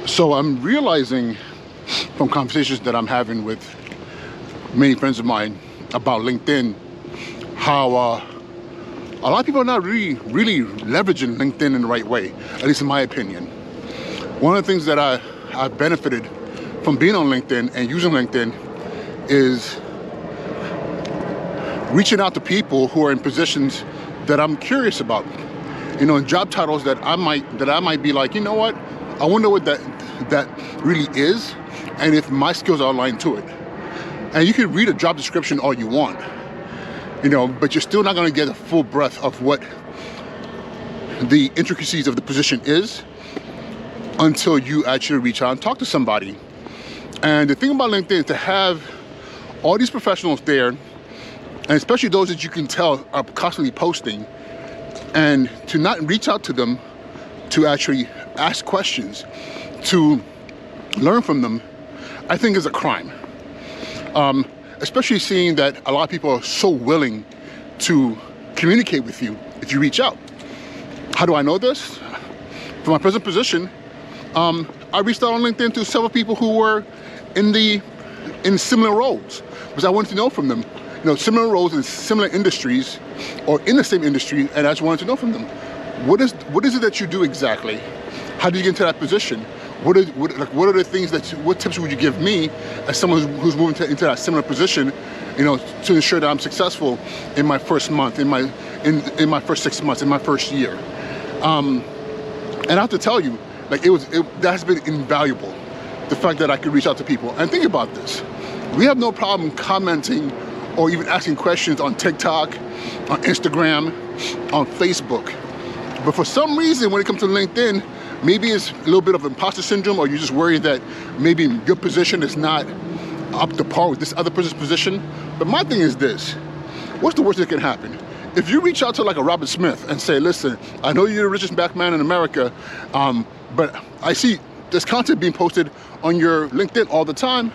So I'm realizing from conversations that I'm having with many friends of mine about LinkedIn, how a lot of people are not really leveraging LinkedIn in the right way, at least in my opinion. One of the things that I've benefited from being on LinkedIn and using LinkedIn is reaching out to people who are in positions that I'm curious about. You know, in job titles that I might be like, you know what, I wonder what that really is, and if my skills are aligned to it. And you can read a job description all you want, you know, but you're still not going to get a full breadth of what the intricacies of the position is until you actually reach out and talk to somebody. And the thing about LinkedIn is to have all these professionals there, and especially those that you can tell are constantly posting, and to not reach out to them to actually ask questions, to learn from them, I think is a crime. Especially seeing that a lot of people are so willing to communicate with you if you reach out. How do I know this? For my present position, I reached out on LinkedIn to several people who were in similar roles, because I wanted to know from them, you know, similar roles in similar industries or in the same industry, and I just wanted to know from them, what is it that you do exactly? How did you get into that position? What are the things what tips would you give me as someone who's moving into that similar position, you know, to ensure that I'm successful in my first month, in my first 6 months, in my first year? And I have to tell you, like, that has been invaluable. The fact that I could reach out to people. And think about this. We have no problem commenting or even asking questions on TikTok, on Instagram, on Facebook. But for some reason, when it comes to LinkedIn, maybe it's a little bit of imposter syndrome, or you're just worried that maybe your position is not up to par with this other person's position. But my thing is this: what's the worst that can happen? If you reach out to like a Robert Smith and say, listen, I know you're the richest black man in America, but I see there's content being posted on your LinkedIn all the time.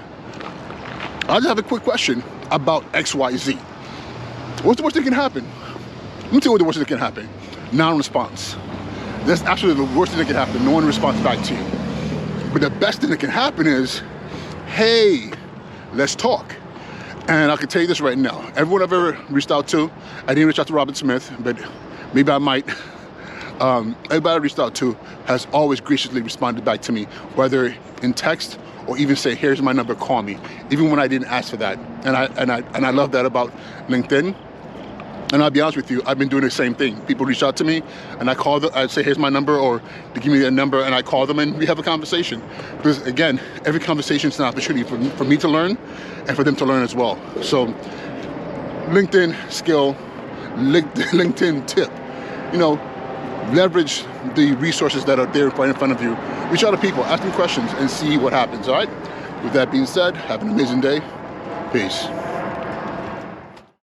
I just have a quick question about XYZ. What's the worst that can happen? Let me tell you what the worst that can happen. Non-response. That's absolutely the worst thing that can happen. No one responds back to you. But the best thing that can happen is, hey, let's talk. And I can tell you this right now. Everyone I've ever reached out to, I didn't reach out to Robert Smith, but maybe I might. Everybody I reached out to has always graciously responded back to me, whether in text or even say, here's my number, call me, even when I didn't ask for that. And I love that about LinkedIn. And I'll be honest with you, I've been doing the same thing. People reach out to me and I call them, I say, here's my number, or they give me a number and I call them and we have a conversation. Because again, every conversation is an opportunity for me to learn and for them to learn as well. So LinkedIn skill, LinkedIn tip, you know, leverage the resources that are there right in front of you. Reach out to people, ask them questions and see what happens, all right? With that being said, have an amazing day. Peace.